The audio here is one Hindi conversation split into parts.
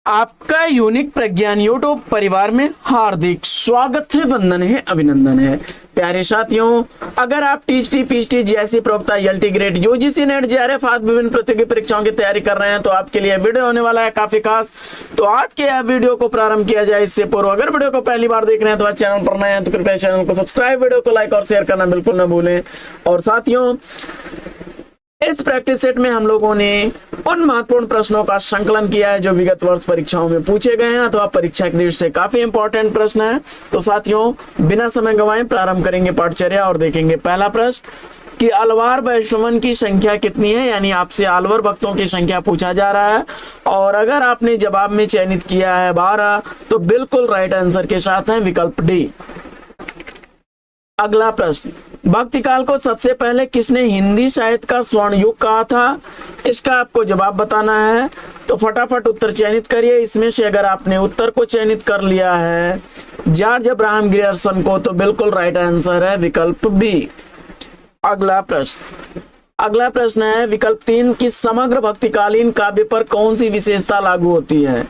आपका यूनिक प्रज्ञान यूट्यूब परिवार में हार्दिक स्वागत है, वंदन है, अभिनंदन है। प्यारे साथियों, अगर आप टीचटी पीएचटी जीआईसी प्रवक्ता LT grade UGC net JRF आदि विभिन्न प्रतियोगी परीक्षाओं की तैयारी कर रहे हैं तो आपके लिए वीडियो होने वाला है काफी खास। तो आज के यह वीडियो को प्रारंभ किया जाए इससे पूर्व अगर वीडियो को पहली बार देख रहे हैं तो आज चैनल पर नए हैं तो कृपया चैनल को सब्सक्राइब, वीडियो को लाइक और शेयर करना बिल्कुल न भूलें। और साथियों, इस प्रैक्टिस सेट में हम लोगों ने उन महत्वपूर्ण प्रश्नों का संकलन किया है जो विगत वर्ष परीक्षाओं में पूछे गए हैं अथवा परीक्षा की दृष्टि से काफी इंपॉर्टेंट प्रश्न है। तो साथियों, बिना समय गंवाए प्रारंभ करेंगे पाठचर्या और देखेंगे पहला प्रश्न कि अलवार वैष्णवन की संख्या कितनी है, यानी आपसे अलवर भक्तों की संख्या पूछा जा रहा है। और अगर आपने जवाब में चयनित किया है 12 तो बिल्कुल राइट आंसर के साथ है विकल्प डी। अगला प्रश्न, भक्तिकाल को सबसे पहले किसने हिंदी साहित्य का स्वर्ण युग कहा था? इसका आपको जवाब बताना है तो फटाफट उत्तर चयनित करिए। इसमें से अगर आपने उत्तर को चयनित कर लिया है जॉर्ज अब्राहम ग्रियर्सन को तो बिल्कुल राइट आंसर है विकल्प बी। अगला प्रश्न है विकल्प 3 की समग्र भक्तिकालीन काव्य पर कौन सी विशेषता लागू होती है?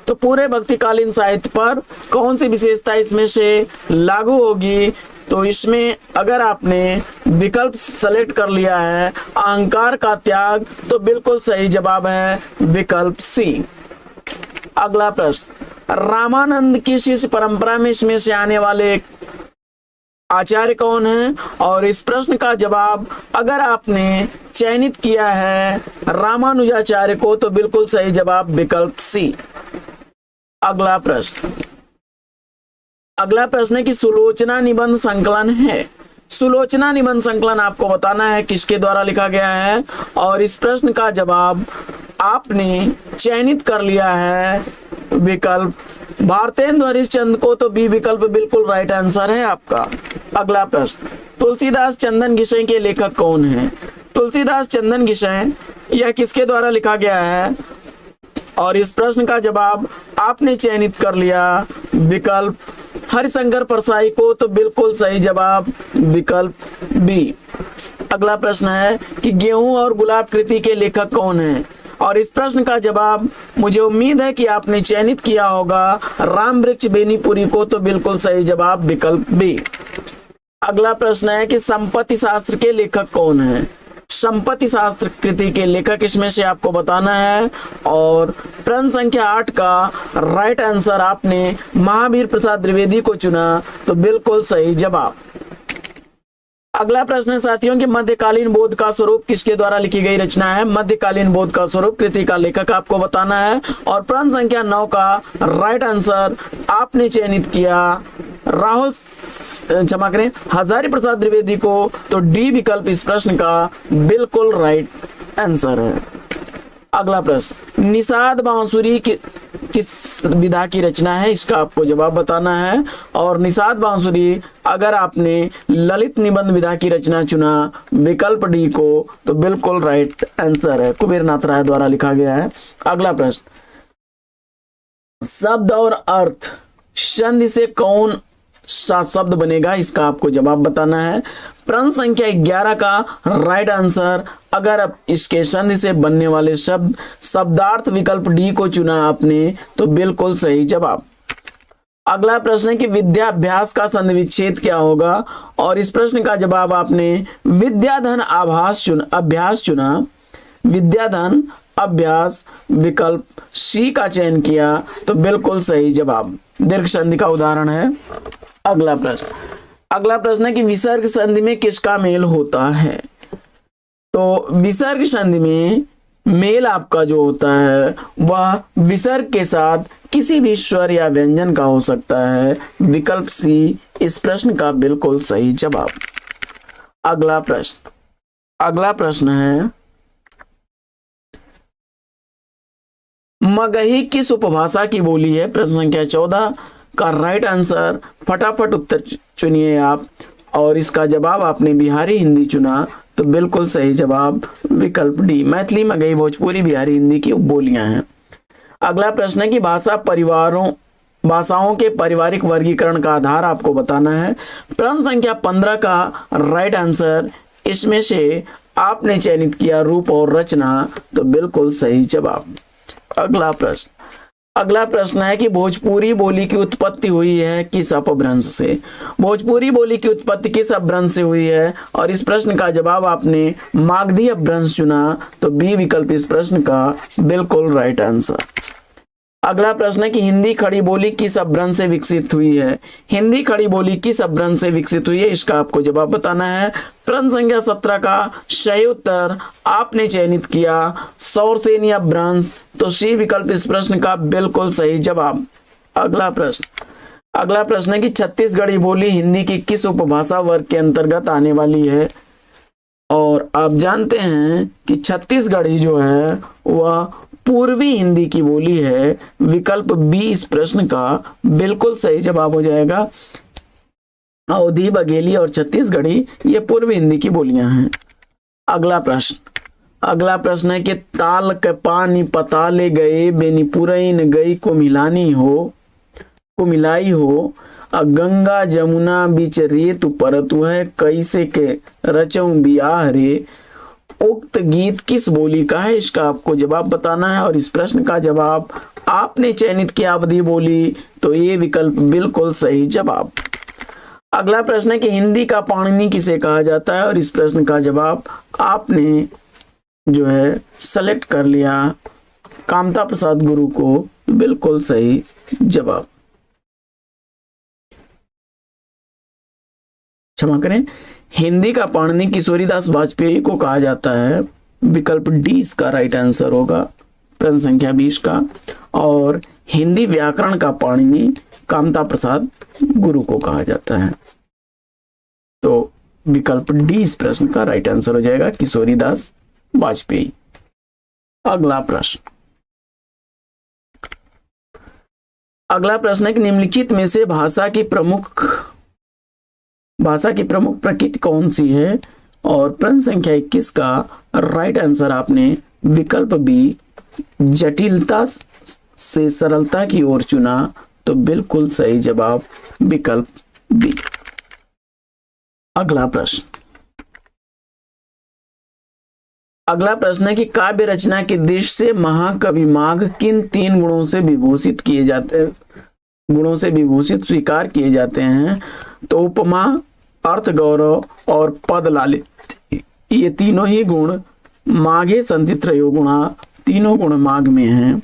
तो पूरे भक्तिकालीन साहित्य पर कौन सी विशेषता इसमें से लागू होगी? तो इसमें अगर आपने विकल्प सेलेक्ट कर लिया है अहंकार का त्याग तो बिल्कुल सही जवाब है विकल्प सी। अगला प्रश्न, रामानंद की शिष्य परंपरा में इसमें से आने वाले आचार्य कौन है? और इस प्रश्न का जवाब अगर आपने चयनित किया है रामानुजाचार्य को तो बिल्कुल सही जवाब विकल्प सी। अगला प्रश्न है कि सुलोचना निबंध संकलन है। सुलोचना निबंध संकलन आपको बताना है किसके द्वारा लिखा गया है और इस प्रश्न का जवाब आपने चयनित कर लिया है विकल्प भारतेंदु हरिश्चंद्र को तो बी विकल्प बिल्कुल राइट आंसर है आपका। अगला प्रश्न, तुलसीदास चंदन घिसई के लेखक कौन है? तुलसीदास चंदन घिसई यह किसके द्वारा लिखा गया है और इस प्रश्न का जवाब आपने चयनित कर लिया विकल्प हरिशंकर परसाई को तो बिल्कुल सही जवाब विकल्प बी। अगला प्रश्न है कि गेहूं और गुलाब कृति के लेखक कौन है और इस प्रश्न का जवाब मुझे उम्मीद है कि आपने चयनित किया होगा राम वृक्ष बेनीपुरी को तो बिल्कुल सही जवाब विकल्प बी। अगला प्रश्न है कि संपत्ति शास्त्र के लेखक कौन है? संपत्ति शास्त्र कृति के लेखक इसमें से आपको बताना है और प्रश्न संख्या 8 का राइट आंसर आपने महावीर प्रसाद द्विवेदी को चुना तो बिल्कुल सही जवाब। अगला प्रश्न है साथियों कि मध्यकालीन बोध का स्वरूप किसके द्वारा लिखी गई रचना है? मध्यकालीन बोध का स्वरूप कृति का लेखक आपको बताना है और प्रश्न संख्या 9 का राइट आंसर आपने चयनित किया क्षमा करें हजारी प्रसाद द्विवेदी को तो डी विकल्प इस प्रश्न का बिल्कुल राइट आंसर है। अगला प्रश्न, निषाद बांसुरी किस विधा की रचना है? इसका आपको जवाब बताना है और निषाद बांसुरी अगर आपने ललित निबंध विधा की रचना चुना विकल्प डी को तो बिल्कुल राइट आंसर है, कुबेरनाथ राय द्वारा लिखा गया है। अगला प्रश्न, शब्द और अर्थ संधि से कौन सा शब्द बनेगा? इसका आपको जवाब बताना है। प्रश्न संख्या 11 का राइट आंसर अगर आप इसके संधि से बनने वाले शब्द शब्दार्थ विकल्प डी को चुना आपने तो बिल्कुल सही जवाब। अगला प्रश्न है कि विद्याभ्यास का संधि विच्छेद क्या होगा और इस प्रश्न का जवाब आपने विद्याधन अभ्यास चुना विद्याधन अभ्यास विकल्प सी का चयन किया तो बिल्कुल सही जवाब। दीर्घ संधि का उदाहरण है। अगला प्रश्न है कि विसर्ग संधि में किसका मेल होता है? तो विसर्ग संधि में मेल आपका जो होता है वह विसर्ग के साथ किसी भी स्वर या व्यंजन का हो सकता है विकल्प सी इस प्रश्न का बिल्कुल सही जवाब। अगला प्रश्न है मगही किस उपभाषा की बोली है? प्रश्न संख्या 14 का राइट आंसर फटाफट उत्तर चुनिए आप और इसका जवाब आपने बिहारी हिंदी चुना तो बिल्कुल सही जवाब विकल्प डी। मैथिली, मगही, भोजपुरी, बिहारी हिंदी की उपबोलियां हैं। अगला प्रश्न है कि भाषाओं के पारिवारिक वर्गीकरण का आधार आपको बताना है। प्रश्न संख्या 15 का राइट आंसर इसमें से आपने चयनित किया रूप और रचना तो बिल्कुल सही जवाब। अगला प्रश्न, अगला प्रश्न है कि भोजपुरी बोली की उत्पत्ति हुई है किस अपभ्रंश से। भोजपुरी बोली की उत्पत्ति किस अपभ्रंश से हुई है, और इस प्रश्न का जवाब आपने मागधी अपभ्रंश चुना, तो बी विकल्प इस प्रश्न का बिल्कुल राइट आंसर। अगला प्रश्न है कि हिंदी खड़ी बोली किस अपभ्रंश से विकसित हुई है। हिंदी खड़ी बोली किस अपभ्रंश से विकसित हुई है, इसका आपको जवाब बताना है। प्रश्न संख्या 17 का सही उत्तर आपने चयनित किया सौरसेनी अपभ्रंश, तो सी विकल्प इस प्रश्न का बिल्कुल सही जवाब। अगला प्रश्न है कि छत्तीसगढ़ी बोली हिंदी की किस उपभाषा वर्ग के अंतर्गत आने वाली है, और आप जानते हैं कि छत्तीसगढ़ी जो है वह पूर्वी हिंदी की बोली है। विकल्प बी इस प्रश्न का बिल्कुल सही जवाब हो जाएगा। अवधी, बघेली और छत्तीसगढ़ी ये पूर्वी हिंदी की बोलियां हैं। अगला प्रश्न है कि ताल के पानी पताले गए बेनी पुरैन गई को मिलाई हो गंगा जमुना बीच रेत परतु है कैसे के रचऊं बियाह रे। उक्त गीत किस बोली का है, इसका आपको जवाब बताना है, और इस प्रश्न का जवाब आपने चयनित किया अवधी बोली, तो ये विकल्प बिल्कुल सही जवाब। अगला प्रश्न है कि हिंदी का पाणिनि किसे कहा जाता है, और इस प्रश्न का जवाब आपने जो है सेलेक्ट कर लिया कामता प्रसाद गुरु को, बिल्कुल सही जवाब। क्षमा करें, हिंदी का पाणिनि किशोरीदास वाजपेयी को कहा जाता है। विकल्प डी इसका राइट आंसर होगा प्रश्न संख्या 20 का। और हिंदी व्याकरण का पाणिनि कामता प्रसाद गुरु को कहा जाता है, तो विकल्प डी इस प्रश्न का राइट आंसर हो जाएगा किशोरीदास वाजपेयी। अगला प्रश्न है कि निम्नलिखित में से भाषा की प्रमुख प्रकृति कौन सी है, और प्रश्न संख्या 21 का राइट आंसर आपने विकल्प बी जटिलता से सरलता की ओर चुना, तो बिल्कुल सही जवाब विकल्प बी। अगला प्रश्न है कि काव्य रचना की दृष्टि से महाकवि माघ किन 3 गुणों से विभूषित स्वीकार किए जाते हैं, तो उपमा, अर्थ गौरव और पद लालित, ये तीनों ही गुण माघे संति त्रयो गुणा, तीनों गुण माघ में हैं।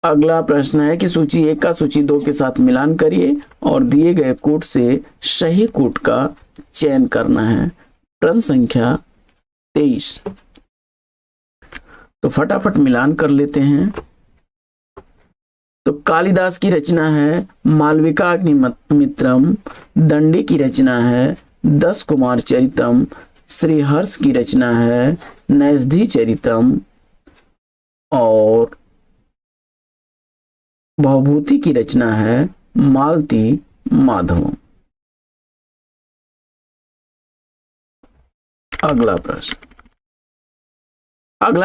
अगला प्रश्न है कि सूची 1 का सूची 2 के साथ मिलान करिए और दिए गए कूट से सही कूट का चयन करना है। प्रश्न संख्या 23, तो फटाफट मिलान कर लेते हैं। तो कालिदास की रचना है मालविका अग्निमित्रम, दंडी की रचना है 10 कुमार चरितम, श्रीहर्ष की रचना है नैषधि चरितम, और भवभूति की रचना है मालती माधवम। अगला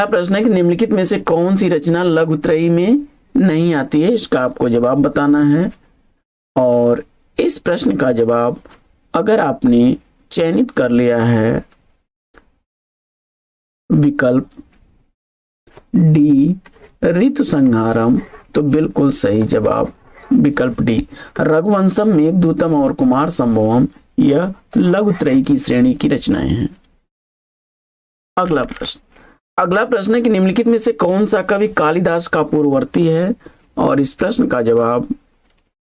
प्रश्न है कि निम्नलिखित में से कौन सी रचना लघुत्रयी में नहीं आती है, इसका आपको जवाब बताना है, और इस प्रश्न का जवाब अगर आपने चयनित कर लिया है विकल्प डी ऋतु संहारम, तो बिल्कुल सही जवाब विकल्प डी। रघुवंशम, मेघदूतम और कुमार संभवम यह लघुत्रयी की श्रेणी की रचनाएं हैं। अगला प्रश्न है कि निम्नलिखित में से कौन सा कवि कालिदास का पूर्ववर्ती है, और इस प्रश्न का जवाब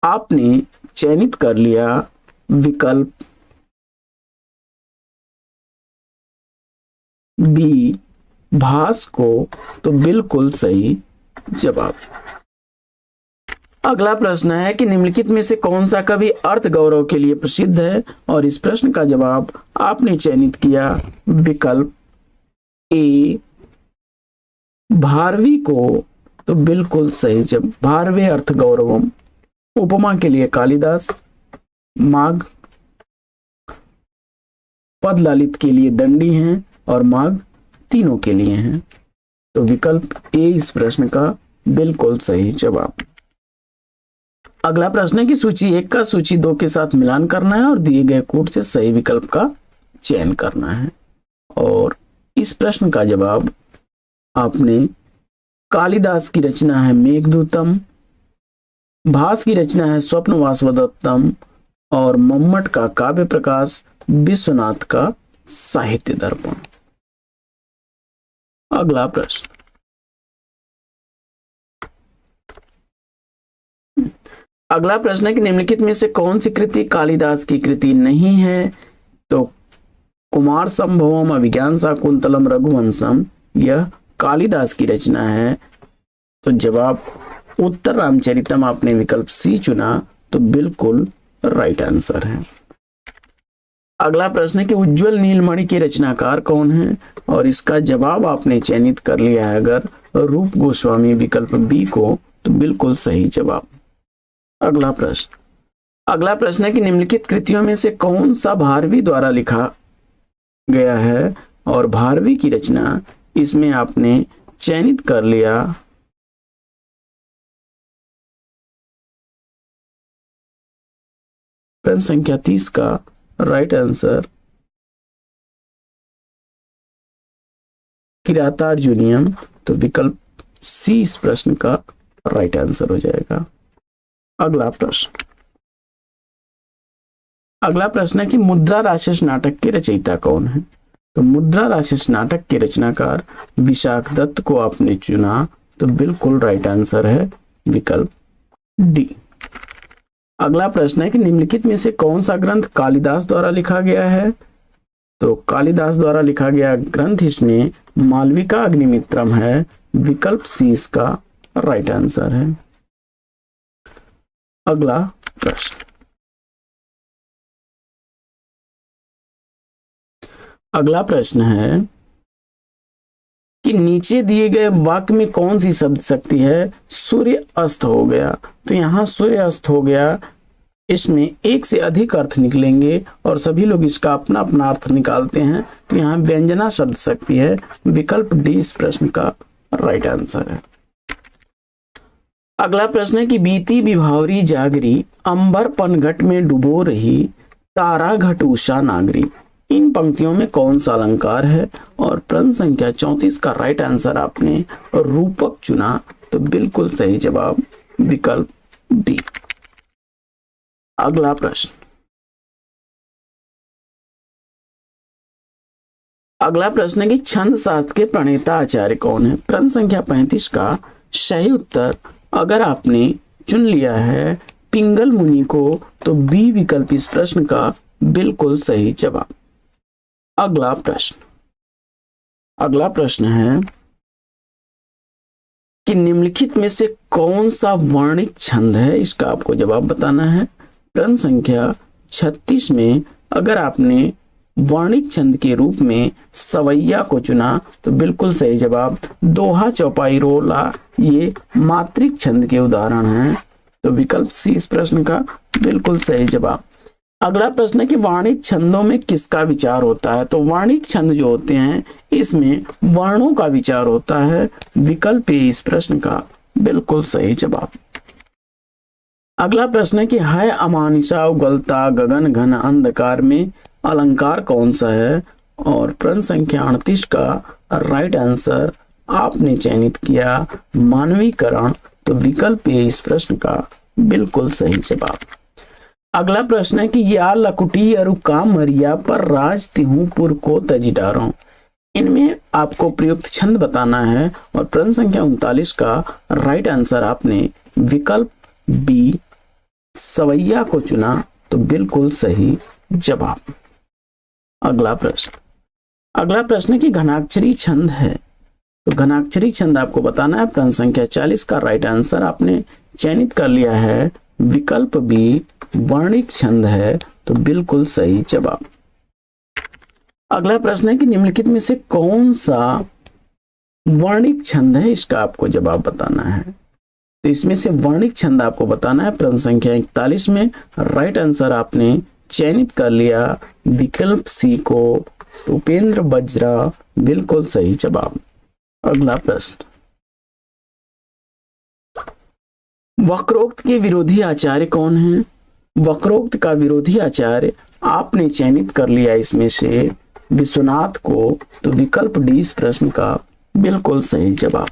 आपने चयनित कर लिया विकल्प बी भास को, तो बिल्कुल सही जवाब। अगला प्रश्न है कि निम्नलिखित में से कौन सा कवि अर्थ गौरव के लिए प्रसिद्ध है, और इस प्रश्न का जवाब आपने चयनित किया विकल्प ए भारवी को, तो बिल्कुल सही जब भारवे अर्थ गौरवम। उपमा के लिए कालिदास, माघ, पद ललित के लिए दंडी हैं, और माघ तीनों के लिए हैं, तो विकल्प ए इस प्रश्न का बिल्कुल सही जवाब। अगला प्रश्न है कि सूची 1 का सूची 2 के साथ मिलान करना है और दिए गए कूट से सही विकल्प का चयन करना है, और इस प्रश्न का जवाब आपने कालिदास की रचना है मेघदूतम, भास की रचना है स्वप्न वासवदत्तम, और मम्मट का काव्य प्रकाश, विश्वनाथ का साहित्य दर्पण। अगला प्रश्न, अगला प्रश्न है कि निम्नलिखित में से कौन सी कृति कालिदास की कृति नहीं है? तो कुमार संभवम, अभिज्ञान शाकुंतलम, रघुवंशम, यह कालिदास की रचना है। तो जवाब उत्तर रामचरितम आपने विकल्प सी चुना, तो बिल्कुल राइट आंसर है। अगला प्रश्न है कि उज्जवल नीलमणि के रचनाकार कौन है? और इसका जवाब आपने चयनित कर लिया है अगर रूप गोस्वामी विकल्प बी को, तो बिल्कुल सही जवाब। अगला प्रश्न, अगला प्रश्न है कि निम्नलिखित कृतियों में से कौन सा भारवी द्वारा लिखा गया है? और भारवी की रचना इसमें आपने चयनित कर लिया प्रश्न संख्या 30 का राइट आंसर किरातार्जुनीयम, तो विकल्प सी इस प्रश्न का राइट आंसर हो जाएगा। अगला प्रश्न, अगला प्रश्न है कि मुद्रा राक्षस नाटक के रचयिता कौन है? तो मुद्रा राक्षस नाटक के रचनाकार विशाख दत्त को आपने चुना, तो बिल्कुल राइट आंसर है विकल्प डी। अगला प्रश्न है कि निम्नलिखित में से कौन सा ग्रंथ कालिदास द्वारा लिखा गया है? तो कालिदास द्वारा लिखा गया ग्रंथ इसमें मालविका अग्निमित्रम है, विकल्प सी इसका राइट आंसर है। अगला प्रश्न, अगला प्रश्न है कि नीचे दिए गए वाक्य में कौन सी शब्द शक्ति है? सूर्य अस्त हो गया, तो यहां सूर्य अस्त हो गया, इसमें एक से अधिक अर्थ निकलेंगे और सभी लोग इसका अपना अपना अर्थ निकालते हैं, तो यहाँ व्यंजना शब्द शक्ति है, विकल्प डी इस प्रश्न का राइट आंसर है। अगला प्रश्न है कि बीती विभावरी जागरी, अंबर पनघट में डुबो रही, तारा घट उषा नागरी, इन पंक्तियों में कौन सा अलंकार है? और प्रश्न संख्या 34 का राइट आंसर आपने रूपक चुना, तो बिल्कुल सही जवाब विकल्प बी। अगला प्रश्न, अगला प्रश्न है कि छंद शास्त्र के प्रणेता आचार्य कौन है? प्रश्न संख्या 35 का सही उत्तर अगर आपने चुन लिया है पिंगल मुनि को, तो बी विकल्प इस प्रश्न का बिल्कुल सही जवाब। अगला प्रश्न, अगला प्रश्न है कि निम्नलिखित में से कौन सा वर्णिक छंद है? इसका आपको जवाब बताना है। प्रश्न संख्या 36 में अगर आपने वर्णिक छंद के रूप में सवैया को चुना, तो बिल्कुल सही जवाब। दोहा, चौपाई, रोला ये मात्रिक छंद के उदाहरण हैं, तो विकल्प सी इस प्रश्न का बिल्कुल सही जवाब। अगला प्रश्न है कि वाणिक छंदों में किसका विचार होता है? तो वाणिक छंद जो होते हैं इसमें वर्णों का विचार होता है, विकल्प ए इस प्रश्न का बिल्कुल सही जवाब। अगला प्रश्न है कि है अमानिशा उगलता गगन घन अंधकार में अलंकार कौन सा है? और प्रश्न संख्या 38 का राइट आंसर आपने चयनित किया मानवीकरण, तो विकल्प ए इस प्रश्न का बिल्कुल सही जवाब। अगला प्रश्न है कि या लकुटी अरु काम मरिया पर राज तिहुपुर को तजी डारो, इनमें आपको प्रयुक्त छंद बताना है। और प्रश्न संख्या 39 का राइट आंसर आपने विकल्प बी सवैया को चुना, तो बिल्कुल सही जवाब। अगला प्रश्न, अगला प्रश्न है कि घनाक्षरी छंद है, तो घनाक्षरी छंद आपको बताना है। प्रश्न संख्या 40 का राइट आंसर आपने चयनित कर लिया है, विकल्प बी वर्णिक छंद है, तो बिल्कुल सही जवाब। अगला प्रश्न है कि निम्नलिखित में से कौन सा वर्णिक छंद है? इसका आपको जवाब बताना है। तो इसमें से वर्णिक छंद आपको बताना है। प्रश्न संख्या 41 में राइट आंसर आपने चयनित कर लिया विकल्प सी को, उपेंद्र बज्रा बिल्कुल सही जवाब। अगला प्रश्न, वक्रोक्त के विरोधी आचार्य कौन है? वक्रोक्त का विरोधी आचार्य आपने चयनित कर लिया इसमें से विश्वनाथ को, तो विकल्प डी इस प्रश्न का बिल्कुल सही जवाब।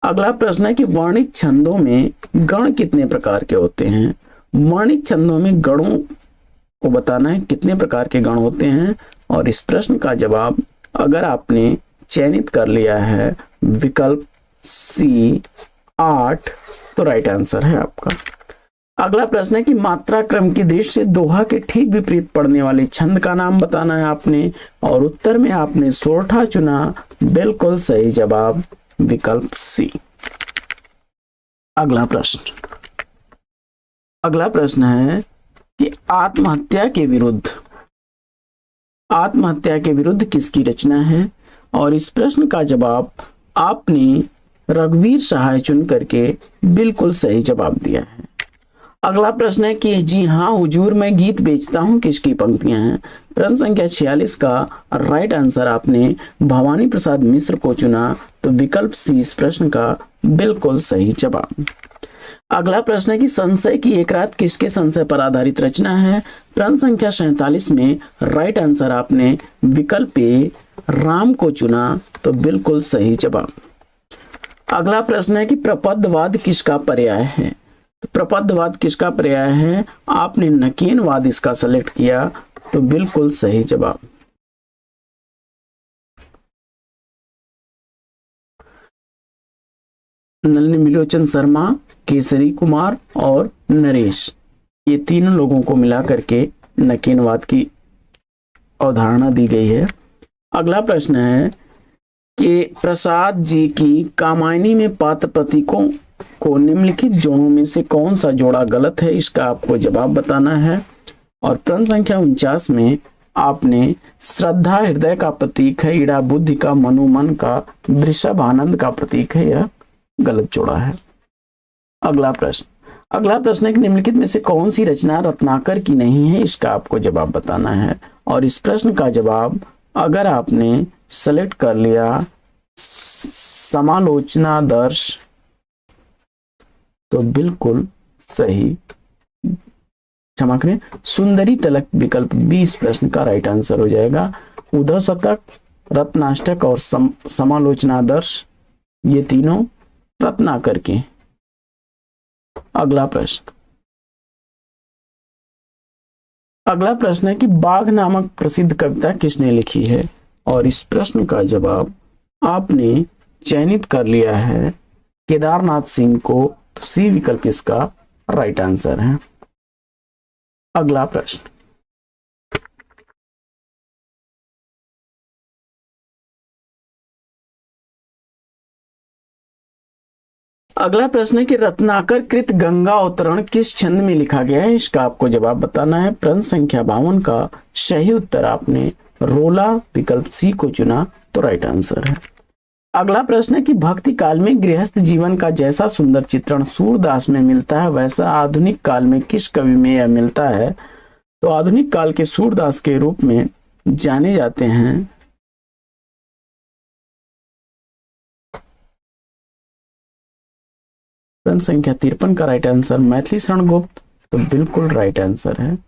अगला प्रश्न है कि वर्णित छंदों में गण कितने प्रकार के होते हैं। वर्णित छंदों में गणों को बताना है कितने प्रकार के गण होते हैं, और इस प्रश्न का जवाब अगर आपने चयनित कर लिया है विकल्प सी 8 तो राइट आंसर है आपका। अगला प्रश्न है कि मात्रा क्रम की दृष्टि से दोहा के ठीक विपरीत पड़ने वाले छंद का नाम बताना है आपने, और उत्तर में आपने सोरठा चुना। बिल्कुल सही जवाब विकल्प सी। अगला प्रश्न है कि आत्महत्या के विरुद्ध किसकी रचना है, और इस प्रश्न का जवाब आपने रघुवीर सहाय चुन करके बिल्कुल सही जवाब दिया है। अगला प्रश्न है कि जी हाँ हुजूर मैं गीत बेचता हूँ किसकी पंक्तियां हैं। प्रश्न संख्या 46 का राइट आंसर आपने भवानी प्रसाद मिश्र को चुना, तो विकल्प सी इस प्रश्न का बिल्कुल सही जवाब। अगला प्रश्न है कि संशय की एक रात किसके संशय पर आधारित रचना है। प्रश्न संख्या 47 में राइट आंसर आपने विकल्प ए राम को चुना, तो बिल्कुल सही जवाब। अगला प्रश्न है कि प्रपदवाद किसका पर्याय है। तो प्रपदवाद किसका पर्याय है, आपने नकीनवाद इसका सेलेक्ट किया, तो बिल्कुल सही जवाब। नलिनी मिलोचन शर्मा, केसरी कुमार और नरेश, ये तीनों लोगों को मिला करके नकीनवाद की अवधारणा दी गई है। अगला प्रश्न है कि प्रसाद जी की कामायनी में पात्र प्रतीकों को निम्नलिखित जोड़ों में से कौन सा जोड़ा गलत है, इसका आपको जवाब बताना है। और प्रश्न संख्या 49 में आपने श्रद्धा हृदय का प्रतीक है, ईड़ा बुद्धि का, मनु मन का, वृषभ आनंद का प्रतीक है, यह गलत जोड़ा है। अगला प्रश्न है कि निम्नलिखित में से कौन सी रचना रत्नाकर की नहीं है, इसका आपको जवाब बताना है। और इस प्रश्न का जवाब अगर आपने सेलेक्ट कर लिया समालोचना दर्श, तो बिल्कुल सही, क्षमा करें, सुंदरी तलक विकल्प बी इस प्रश्न का राइट आंसर हो जाएगा। उद्धव शतक, रत्नाष्टक और समालोचनादर्श, ये तीनों रत्नाकर के। अगला प्रश्न है कि बाघ नामक प्रसिद्ध कविता किसने लिखी है, और इस प्रश्न का जवाब आपने चयनित कर लिया है केदारनाथ सिंह को, तो सी विकल्प इसका राइट आंसर है। अगला प्रश्न है कि रत्नाकर कृत गंगा अवतरण किस छंद में लिखा गया है, इसका आपको जवाब बताना है। प्रश्न संख्या 52 का सही उत्तर आपने रोला विकल्प सी को चुना, तो राइट आंसर है। अगला प्रश्न है कि भक्ति काल में गृहस्थ जीवन का जैसा सुंदर चित्रण सूरदास में मिलता है, वैसा आधुनिक काल में किस कवि में यह मिलता है। तो आधुनिक काल के सूरदास के रूप में जाने जाते हैं प्रश्न संख्या 53 का राइट आंसर मैथिली शरण गुप्त, तो बिल्कुल राइट आंसर है।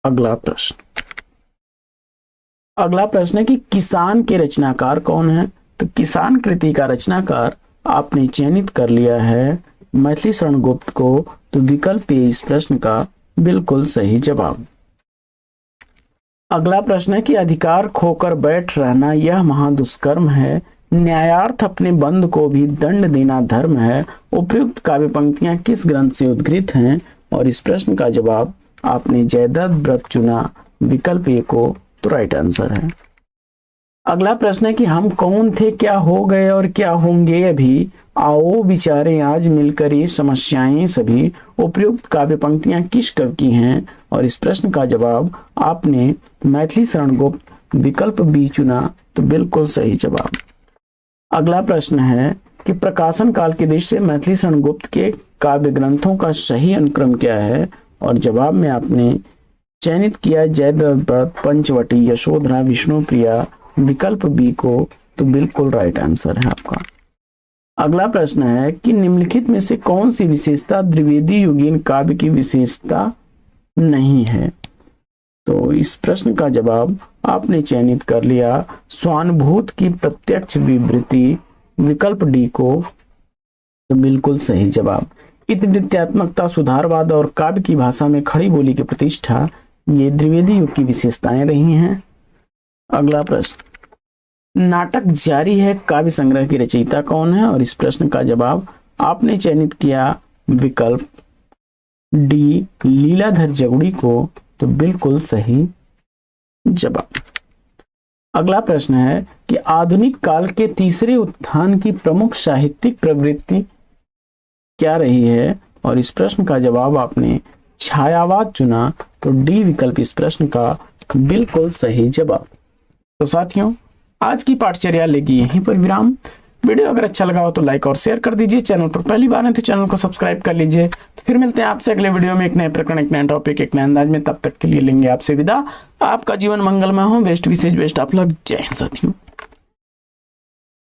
अगला प्रश्न है कि किसान के रचनाकार कौन है। तो किसान कृति का रचनाकार आपने चयनित कर लिया है मैथिली शरण गुप्त को, तो विकल्प ए इस प्रश्न का बिल्कुल सही जवाब। अगला प्रश्न है कि अधिकार खोकर बैठ रहना यह महादुष्कर्म है, न्यायार्थ अपने बंद को भी दंड देना धर्म है, उपयुक्त काव्य पंक्तियां किस ग्रंथ से उद्गृत हैं, और इस प्रश्न का जवाब आपने जयदत्त व्रत चुना, विकल्प ए को, तो राइट आंसर है। अगला प्रश्न है कि हम कौन थे, क्या हो गए और क्या होंगे अभी, आओ विचारें आज मिलकर ये समस्याएं सभी, उपयुक्त काव्य पंक्तियां किस कवि की हैं, और इस प्रश्न का जवाब आपने मैथिली शरण गुप्त विकल्प बी चुना, तो बिल्कुल सही जवाब। अगला प्रश्न है कि प्रकाशन काल की दृष्टि से मैथिली शरण गुप्त के काव्य ग्रंथों का सही अनुक्रम क्या है, और जवाब में आपने चयनित किया जयदत्त व्रत, पंचवटी, यशोधरा, विष्णुप्रिया, विकल्प बी को, तो बिल्कुल राइट आंसर है आपका। अगला प्रश्न है कि निम्नलिखित में से कौन सी विशेषता द्विवेदी युगीन काव्य की विशेषता नहीं है। तो इस प्रश्न का जवाब आपने चयनित कर लिया स्वानुभूत की प्रत्यक्ष विवृत्ति, विकल्प डी को तो बिल्कुल सही जवाब। इतिवृत्त्यात्मकता, सुधारवाद और काव्य की भाषा में खड़ी बोली की प्रतिष्ठा, ये द्विवेदी युग की विशेषताएं रही हैं। अगला प्रश्न, नाटक जारी है काव्य संग्रह की रचयिता कौन है? और इस प्रश्न का जवाब आपने चयनित किया विकल्प डी लीलाधर जगुड़ी को, तो बिल्कुल सही जवाब। अगला प्रश्न है कि आधुनिक काल के तीसरे उत्थान की प्रमुख साहित्यिक प्रवृत्ति क्या रही है? और इस प्रश्न का जवाब आपने छायावाद चुना, तो डी विकल्प इस प्रश्न का बिल्कुल सही जवाब। तो साथियों, आज की पाठचर्या लेगी यहीं पर विराम। वीडियो अगर अच्छा लगा हो तो लाइक और शेयर कर दीजिए। चैनल पर पहली बार है तो चैनल को सब्सक्राइब कर लीजिए। तो फिर मिलते हैं आपसे अगले वीडियो में एक नए प्रकरण, एक नया टॉपिक, एक नए अंदाज में। तब तक के लिए लेंगे आपसे विदा। आपका जीवन मंगलमय हो। बेस्ट विशेष बेस्ट ऑफ लक। जय हिंद साथियों।